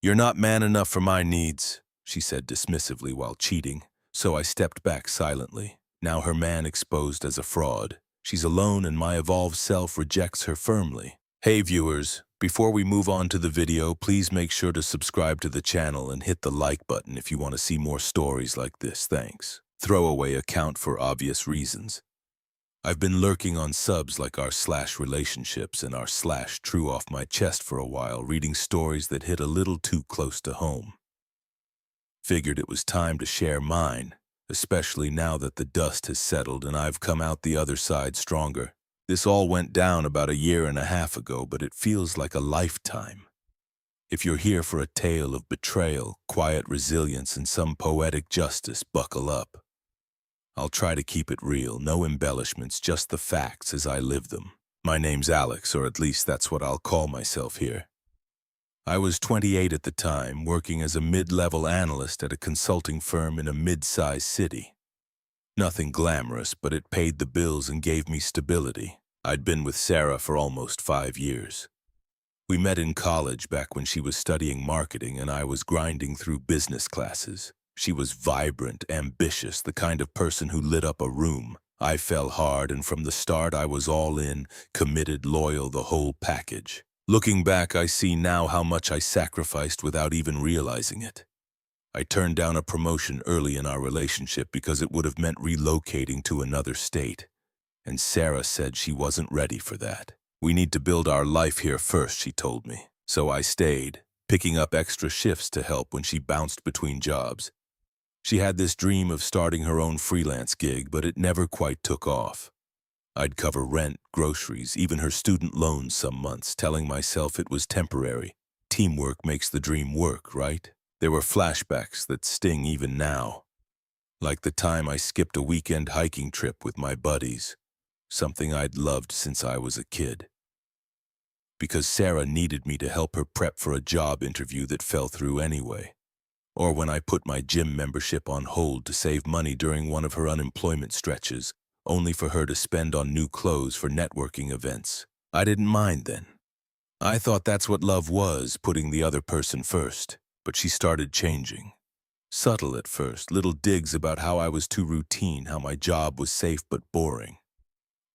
"You're not man enough for my needs," she said dismissively while cheating, so I stepped back silently. Now her man exposed as a fraud. She's alone and my evolved self rejects her firmly. Hey viewers, before we move on to the video, please make sure to subscribe to the channel and hit the like button if you want to see more stories like this. Thanks. Throwaway account for obvious reasons. I've been lurking on subs like our / relationships and our / true off my chest for a while, reading stories that hit a little too close to home. Figured it was time to share mine, especially now that the dust has settled and I've come out the other side stronger. This all went down about 1.5 years ago, but it feels like a lifetime. If you're here for a tale of betrayal, quiet resilience, and some poetic justice, buckle up. I'll try to keep it real, no embellishments, just the facts as I live them. My name's Alex, or at least that's what I'll call myself here. I was 28 at the time, working as a mid-level analyst at a consulting firm in a mid-sized city. Nothing glamorous, but it paid the bills and gave me stability. I'd been with Sarah for almost 5 years. We met in college back when she was studying marketing and I was grinding through business classes. She was vibrant, ambitious, the kind of person who lit up a room. I fell hard, and from the start I was all in, committed, loyal, the whole package. Looking back, I see now how much I sacrificed without even realizing it. I turned down a promotion early in our relationship because it would have meant relocating to another state. And Sarah said she wasn't ready for that. "We need to build our life here first," she told me. So I stayed, picking up extra shifts to help when she bounced between jobs. She had this dream of starting her own freelance gig, but it never quite took off. I'd cover rent, groceries, even her student loans some months, telling myself it was temporary. Teamwork makes the dream work, right? There were flashbacks that sting even now. Like the time I skipped a weekend hiking trip with my buddies, something I'd loved since I was a kid. Because Sarah needed me to help her prep for a job interview that fell through anyway. Or when I put my gym membership on hold to save money during one of her unemployment stretches, only for her to spend on new clothes for networking events. I didn't mind then. I thought that's what love was, putting the other person first. But she started changing. Subtle at first, little digs about how I was too routine, how my job was safe but boring.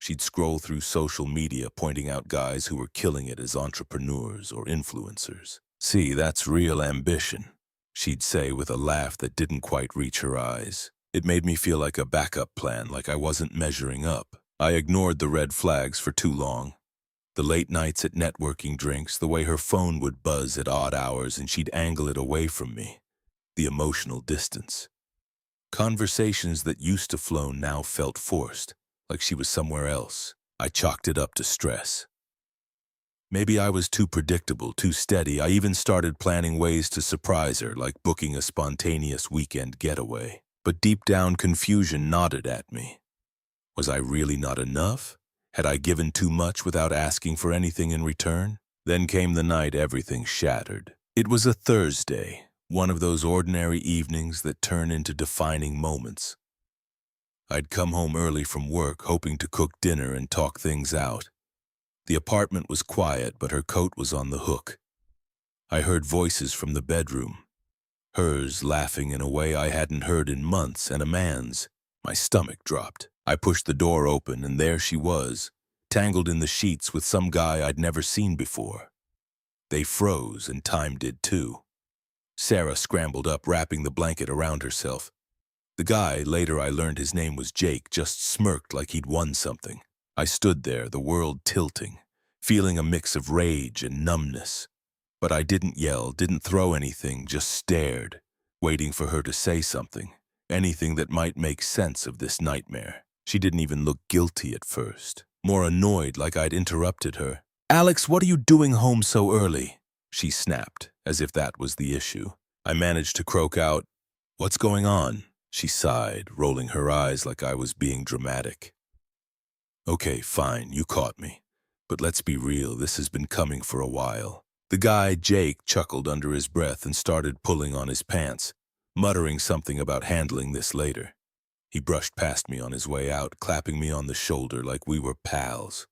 She'd scroll through social media pointing out guys who were killing it as entrepreneurs or influencers. "See, that's real ambition," she'd say with a laugh that didn't quite reach her eyes. It made me feel like a backup plan, like I wasn't measuring up. I ignored the red flags for too long. The late nights at networking drinks, the way her phone would buzz at odd hours and she'd angle it away from me. The emotional distance. Conversations that used to flow now felt forced, like she was somewhere else. I chalked it up to stress. Maybe I was too predictable, too steady. I even started planning ways to surprise her, like booking a spontaneous weekend getaway. But deep down, confusion nodded at me. Was I really not enough? Had I given too much without asking for anything in return? Then came the night everything shattered. It was a Thursday, one of those ordinary evenings that turn into defining moments. I'd come home early from work, hoping to cook dinner and talk things out. The apartment was quiet, but her coat was on the hook. I heard voices from the bedroom. Hers laughing in a way I hadn't heard in months, and a man's. My stomach dropped. I pushed the door open, and there she was, tangled in the sheets with some guy I'd never seen before. They froze, and time did too. Sarah scrambled up, wrapping the blanket around herself. The guy, later I learned his name was Jake, just smirked like he'd won something. I stood there, the world tilting, feeling a mix of rage and numbness. But I didn't yell, didn't throw anything, just stared, waiting for her to say something. Anything that might make sense of this nightmare. She didn't even look guilty at first, more annoyed like I'd interrupted her. "Alex, what are you doing home so early?" she snapped, as if that was the issue. I managed to croak out, "What's going on?" She sighed, rolling her eyes like I was being dramatic. "Okay, fine, you caught me. But let's be real, this has been coming for a while." The guy, Jake, chuckled under his breath and started pulling on his pants, muttering something about handling this later. He brushed past me on his way out, clapping me on the shoulder like we were pals.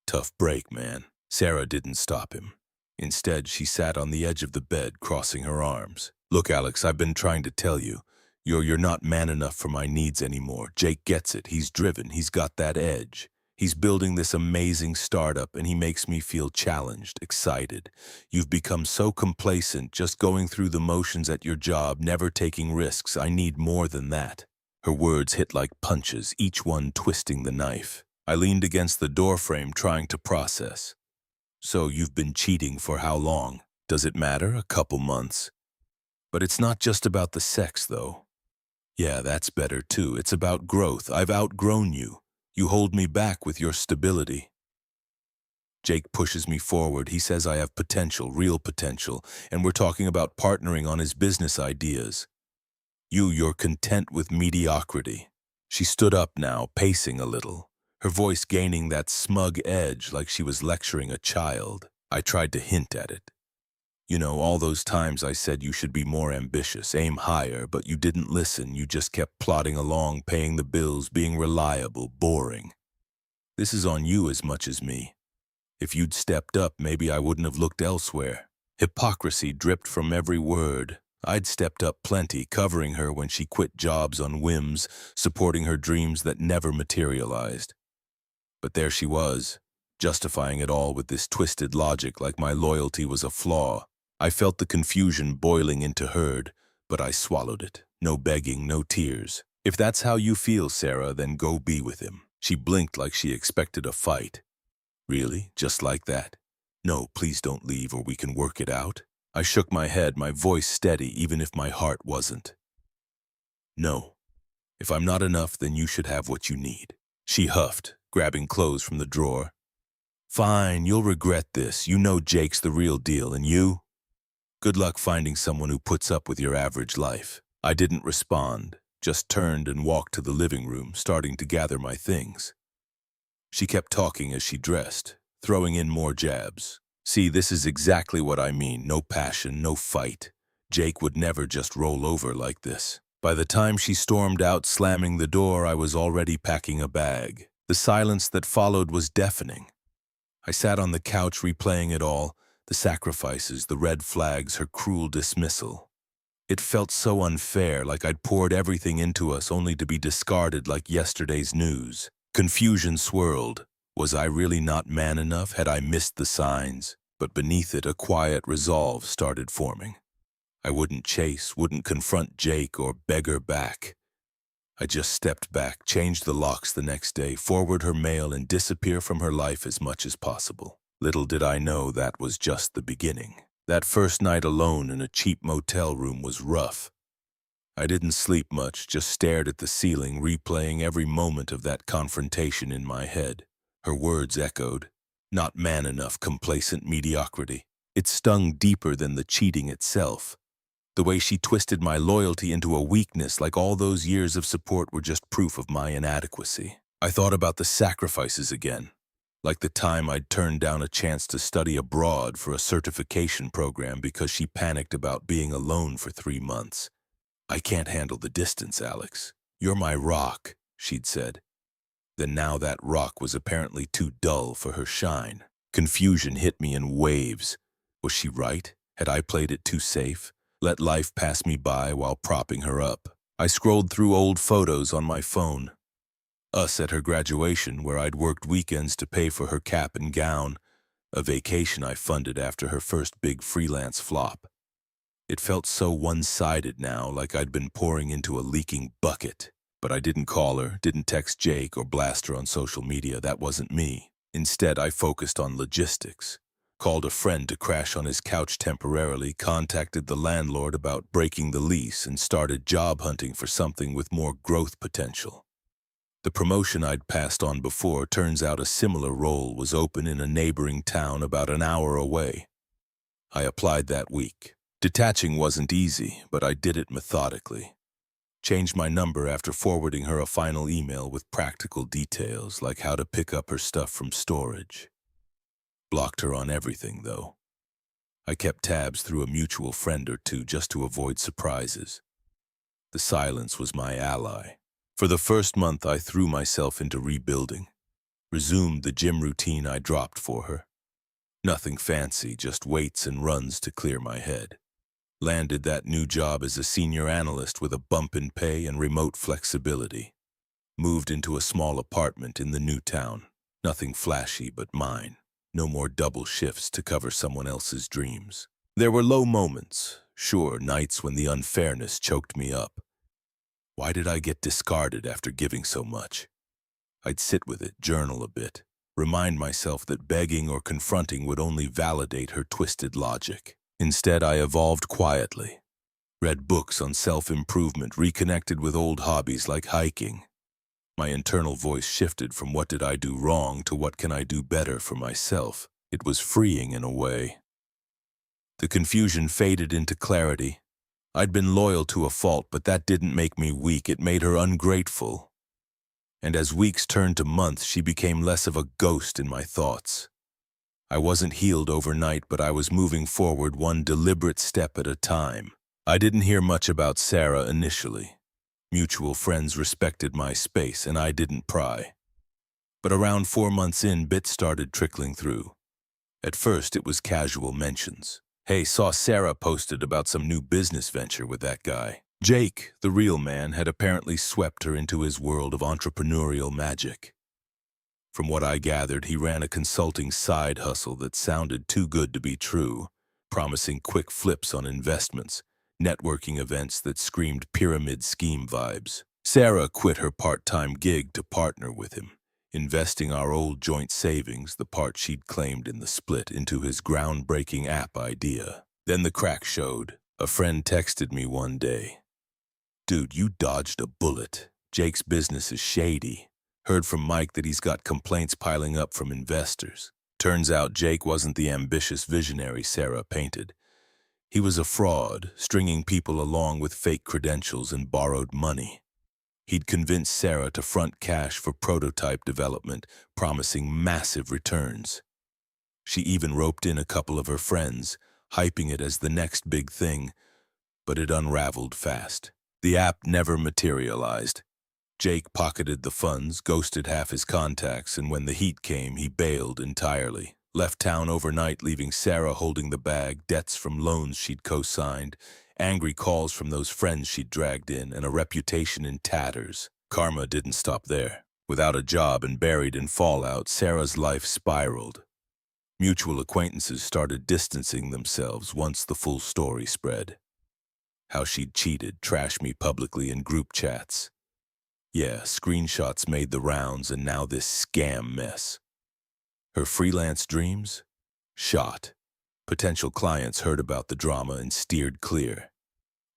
"Tough break, man." Sarah didn't stop him. Instead, she sat on the edge of the bed, crossing her arms. Look, Alex, I've been trying to tell you. You're not man enough for my needs anymore. Jake gets it. He's driven. He's got that edge. He's building this amazing startup, and he makes me feel challenged, excited. You've become so complacent, just going through the motions at your job, never taking risks. I need more than that. Her words hit like punches, each one twisting the knife. I leaned against the doorframe, trying to process. So you've been cheating for how long? Does it matter? A couple months. But it's not just about the sex, though. Yeah, that's better too. It's about growth. I've outgrown you. You hold me back with your stability. Jake pushes me forward. He says I have potential, real potential, and we're talking about partnering on his business ideas. You're content with mediocrity. She stood up now, pacing a little, her voice gaining that smug edge like she was lecturing a child. I tried to hint at it. You know, all those times I said you should be more ambitious, aim higher, but you didn't listen. You just kept plodding along, paying the bills, being reliable, boring. This is on you as much as me. If you'd stepped up, maybe I wouldn't have looked elsewhere. Hypocrisy dripped from every word. I'd stepped up plenty, covering her when she quit jobs on whims, supporting her dreams that never materialized. But there she was, justifying it all with this twisted logic like my loyalty was a flaw. I felt the confusion boiling into herd, but I swallowed it. No begging, no tears. If that's how you feel, Sarah, then go be with him. She blinked like she expected a fight. Really? Just like that? No, please don't leave or we can work it out. I shook my head, my voice steady, even if my heart wasn't. No. If I'm not enough, then you should have what you need. She huffed, grabbing clothes from the drawer. Fine, you'll regret this. You know Jake's the real deal, and you? Good luck finding someone who puts up with your average life. I didn't respond, just turned and walked to the living room, starting to gather my things. She kept talking as she dressed, throwing in more jabs. See, this is exactly what I mean. No passion, no fight. Jake would never just roll over like this. By the time she stormed out, slamming the door, I was already packing a bag. The silence that followed was deafening. I sat on the couch replaying it all, the sacrifices, the red flags, her cruel dismissal. It felt so unfair, like I'd poured everything into us only to be discarded like yesterday's news. Confusion swirled. Was I really not man enough? Had I missed the signs? But beneath it, a quiet resolve started forming. I wouldn't chase, wouldn't confront Jake or beg her back. I just stepped back, changed the locks the next day, forward her mail, and disappear from her life as much as possible. Little did I know that was just the beginning. That first night alone in a cheap motel room was rough. I didn't sleep much, just stared at the ceiling, replaying every moment of that confrontation in my head. Her words echoed. Not man enough, complacent mediocrity. It stung deeper than the cheating itself. The way she twisted my loyalty into a weakness, like all those years of support were just proof of my inadequacy. I thought about the sacrifices again, like the time I'd turned down a chance to study abroad for a certification program because she panicked about being alone for 3 months. I can't handle the distance, Alex. You're my rock, she'd said. Then now that rock was apparently too dull for her shine. Confusion hit me in waves. Was she right? Had I played it too safe? Let life pass me by while propping her up. I scrolled through old photos on my phone. Us at her graduation, where I'd worked weekends to pay for her cap and gown, a vacation I funded after her first big freelance flop. It felt so one-sided now, like I'd been pouring into a leaking bucket. But I didn't call her, didn't text Jake or blast her on social media. That wasn't me. Instead, I focused on logistics. Called a friend to crash on his couch temporarily, contacted the landlord about breaking the lease, and started job hunting for something with more growth potential. The promotion I'd passed on before turns out a similar role was open in a neighboring town about an hour away. I applied that week. Detaching wasn't easy, but I did it methodically. Changed my number after forwarding her a final email with practical details, like how to pick up her stuff from storage. Blocked her on everything, though. I kept tabs through a mutual friend or two just to avoid surprises. The silence was my ally. For the first month, I threw myself into rebuilding. Resumed the gym routine I dropped for her. Nothing fancy, just weights and runs to clear my head. Landed that new job as a senior analyst with a bump in pay and remote flexibility. Moved into a small apartment in the new town. Nothing flashy but mine. No more double shifts to cover someone else's dreams. There were low moments, sure, nights when the unfairness choked me up. Why did I get discarded after giving so much? I'd sit with it, journal a bit, remind myself that begging or confronting would only validate her twisted logic. Instead, I evolved quietly. Read books on self-improvement, reconnected with old hobbies like hiking. My internal voice shifted from what did I do wrong to what can I do better for myself. It was freeing in a way. The confusion faded into clarity. I'd been loyal to a fault, but that didn't make me weak. It made her ungrateful. And as weeks turned to months, she became less of a ghost in my thoughts. I wasn't healed overnight, but I was moving forward one deliberate step at a time. I didn't hear much about Sarah initially. Mutual friends respected my space, and I didn't pry. But around 4 months in, bits started trickling through. At first, it was casual mentions. Hey, saw Sarah posted about some new business venture with that guy. Jake, the real man, had apparently swept her into his world of entrepreneurial magic. From what I gathered, he ran a consulting side hustle that sounded too good to be true, promising quick flips on investments, networking events that screamed pyramid scheme vibes. Sarah quit her part-time gig to partner with him, investing our old joint savings, the part she'd claimed in the split, into his groundbreaking app idea. Then the crack showed. A friend texted me one day. Dude, you dodged a bullet. Jake's business is shady. Heard from Mike that he's got complaints piling up from investors. Turns out Jake wasn't the ambitious visionary Sarah painted. He was a fraud, stringing people along with fake credentials and borrowed money. He'd convinced Sarah to front cash for prototype development, promising massive returns. She even roped in a couple of her friends, hyping it as the next big thing, but it unraveled fast. The app never materialized. Jake pocketed the funds, ghosted half his contacts, and when the heat came, he bailed entirely. Left town overnight, leaving Sarah holding the bag, debts from loans she'd co-signed, angry calls from those friends she'd dragged in, and a reputation in tatters. Karma didn't stop there. Without a job and buried in fallout, Sarah's life spiraled. Mutual acquaintances started distancing themselves once the full story spread. How she'd cheated, trashed me publicly in group chats. Yeah, screenshots made the rounds, and now this scam mess. Her freelance dreams? Shot. Potential clients heard about the drama and steered clear.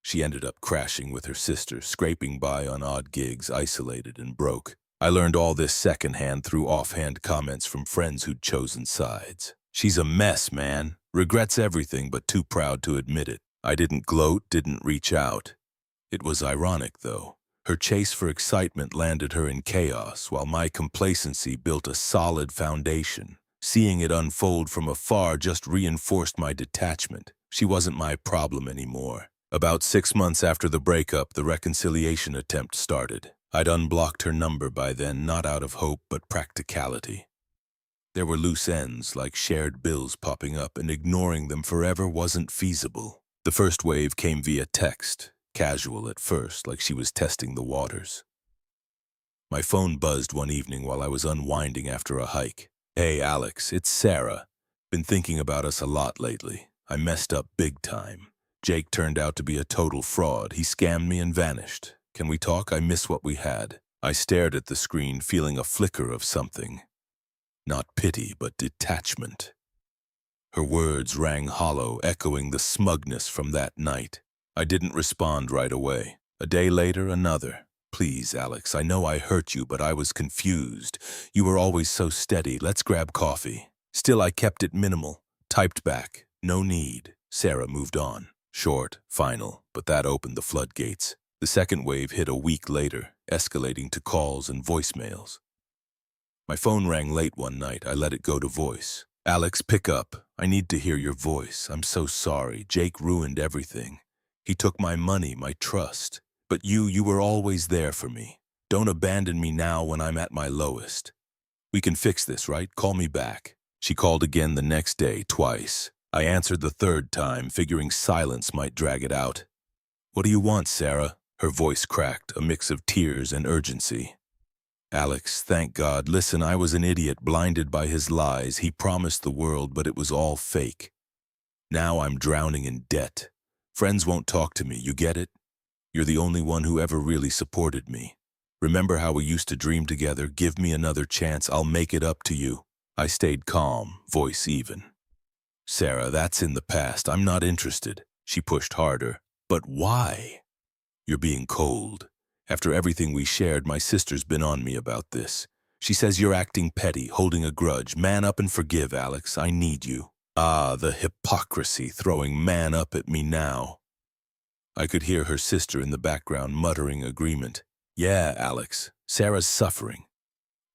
She ended up crashing with her sister, scraping by on odd gigs, isolated and broke. I learned all this secondhand through offhand comments from friends who'd chosen sides. She's a mess, man. Regrets everything, but too proud to admit it. I didn't gloat, didn't reach out. It was ironic, though. Her chase for excitement landed her in chaos, while my complacency built a solid foundation. Seeing it unfold from afar just reinforced my detachment. She wasn't my problem anymore. About 6 months after the breakup, the reconciliation attempt started. I'd unblocked her number by then, not out of hope, but practicality. There were loose ends, like shared bills popping up, and ignoring them forever wasn't feasible. The first wave came via text, casual at first, like she was testing the waters. My phone buzzed one evening while I was unwinding after a hike. Hey, Alex, it's Sarah. Been thinking about us a lot lately. I messed up big time. Jake turned out to be a total fraud. He scammed me and vanished. Can we talk? I miss what we had. I stared at the screen, feeling a flicker of something. Not pity, but detachment. Her words rang hollow, echoing the smugness from that night. I didn't respond right away. A day later, another. Please, Alex, I know I hurt you, but I was confused. You were always so steady. Let's grab coffee. Still, I kept it minimal. Typed back. No need. Sarah moved on. Short, final, but that opened the floodgates. The second wave hit a week later, escalating to calls and voicemails. My phone rang late one night. I let it go to voice. Alex, pick up. I need to hear your voice. I'm so sorry. Jake ruined everything. He took my money, my trust. But you were always there for me. Don't abandon me now when I'm at my lowest. We can fix this, right? Call me back. She called again the next day, twice. I answered the third time, figuring silence might drag it out. "What do you want, Sarah?" Her voice cracked, a mix of tears and urgency. "Alex, thank God. Listen, I was an idiot, blinded by his lies. He promised the world, but it was all fake. Now I'm drowning in debt. Friends won't talk to me, you get it? You're the only one who ever really supported me. Remember how we used to dream together? Give me another chance, I'll make it up to you." I stayed calm, voice even. "Sarah, that's in the past. I'm not interested." She pushed harder. "But why?" "You're being cold. After everything we shared, my sister's been on me about this. She says you're acting petty, holding a grudge. Man up and forgive, Alex. I need you." Ah, the hypocrisy, throwing man up at me now. I could hear her sister in the background muttering agreement. "Yeah, Alex, Sarah's suffering.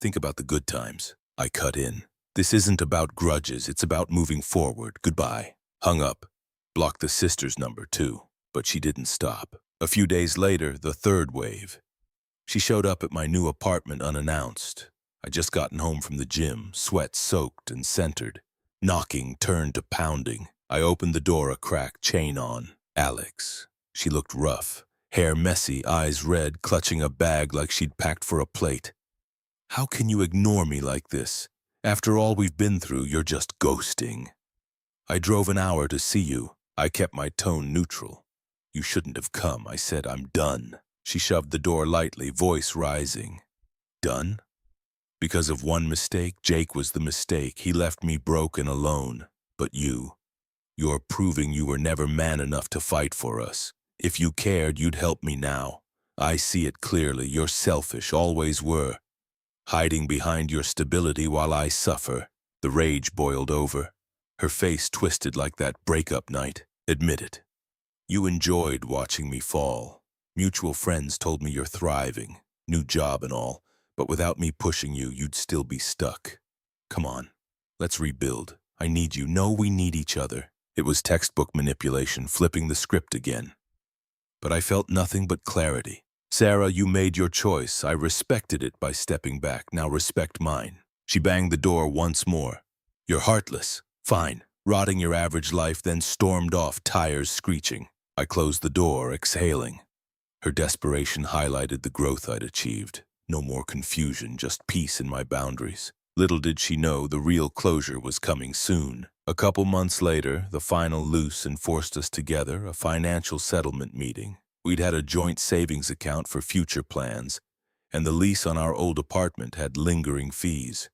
Think about the good times." I cut in. "This isn't about grudges, it's about moving forward. Goodbye." Hung up. Blocked the sister's number too, but she didn't stop. A few days later, the third wave. She showed up at my new apartment unannounced. I'd just gotten home from the gym, sweat soaked and centered. Knocking turned to pounding. I opened the door a crack, chain on. "Alex." She looked rough, hair messy, eyes red, clutching a bag like she'd packed for a plate. "How can you ignore me like this? After all we've been through, you're just ghosting." "I drove an hour to see you." I kept my tone neutral. "You shouldn't have come." I said, "I'm done." She shoved the door lightly, voice rising. "Done? Because of one mistake? Jake was the mistake. He left me broke and alone. But you're proving you were never man enough to fight for us. If you cared, you'd help me now. I see it clearly. You're selfish, always were. Hiding behind your stability while I suffer." The rage boiled over. Her face twisted like that breakup night. "Admit it. You enjoyed watching me fall. Mutual friends told me you're thriving, new job and all, but without me pushing you, you'd still be stuck. Come on, let's rebuild. I need you. No, we need each other." It was textbook manipulation, flipping the script again. But I felt nothing but clarity. "Sarah, you made your choice. I respected it by stepping back. Now respect mine." She banged the door once more. "You're heartless. Fine." Rotting your average life, then stormed off, tires screeching. I closed the door, exhaling. Her desperation highlighted the growth I'd achieved. No more confusion, just peace in my boundaries. Little did she know the real closure was coming soon. A couple months later, the final loose enforced us together, a financial settlement meeting. We'd had a joint savings account for future plans, and the lease on our old apartment had lingering fees.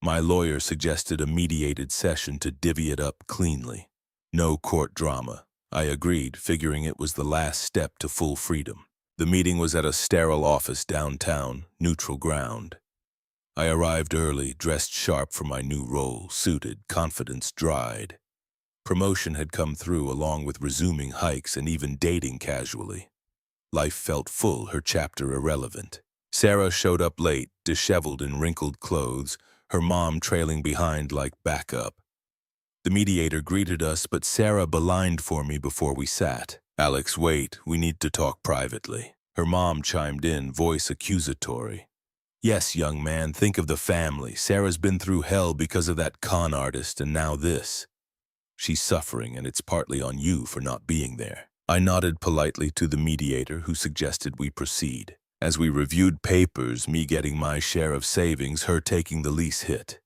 My lawyer suggested a mediated session to divvy it up cleanly. No court drama. I agreed, figuring it was the last step to full freedom. The meeting was at a sterile office downtown, neutral ground. I arrived early, dressed sharp for my new role, suited, confidence dried. Promotion had come through along with resuming hikes and even dating casually. Life felt full, her chapter irrelevant. Sarah showed up late, disheveled in wrinkled clothes, her mom trailing behind like backup. The mediator greeted us, but Sarah beelined for me before we sat. "Alex, wait, we need to talk privately." Her mom chimed in, voice accusatory. "Yes, young man, think of the family. Sarah's been through hell because of that con artist, and now this. She's suffering, and it's partly on you for not being there." I nodded politely to the mediator, who suggested we proceed. As we reviewed papers, me getting my share of savings, her taking the lease hit.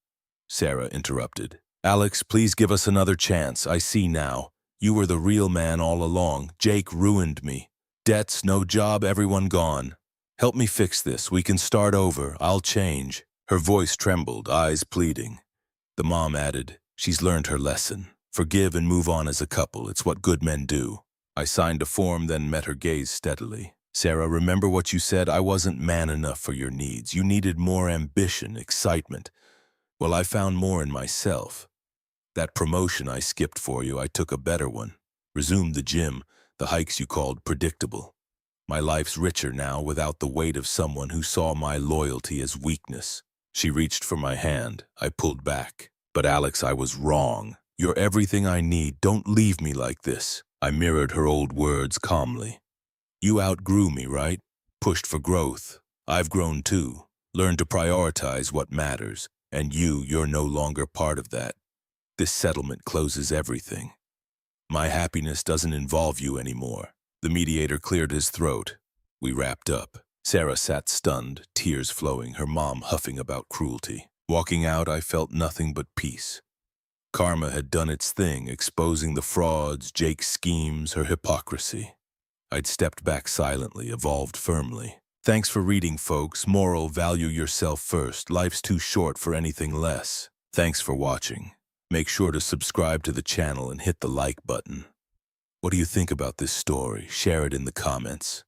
Sarah interrupted. "Alex, please give us another chance. I see now. You were the real man all along. Jake ruined me. Debts, no job, everyone gone. Help me fix this. We can start over. I'll change." Her voice trembled, eyes pleading. The mom added, "She's learned her lesson. Forgive and move on as a couple. It's what good men do." I signed a form, then met her gaze steadily. "Sarah, remember what you said? I wasn't man enough for your needs. You needed more ambition, excitement. Well, I found more in myself. That promotion I skipped for you, I took a better one. Resumed the gym, the hikes you called predictable. My life's richer now without the weight of someone who saw my loyalty as weakness." She reached for my hand. I pulled back. "But Alex, I was wrong. You're everything I need. Don't leave me like this." I mirrored her old words calmly. "You outgrew me, right? Pushed for growth. I've grown too. Learned to prioritize what matters. And you're no longer part of that. This settlement closes everything. My happiness doesn't involve you anymore. The mediator cleared his throat. We wrapped up. Sarah sat stunned, tears flowing, her mom huffing about cruelty. Walking out, I felt nothing but peace. Karma had done its thing, exposing the frauds, Jake's schemes, her hypocrisy. I'd stepped back silently, evolved firmly. Thanks for reading, folks. Moral: value yourself first. Life's too short for anything less. Thanks for watching. Make sure to subscribe to the channel and hit the like button. What do you think about this story? Share it in the comments.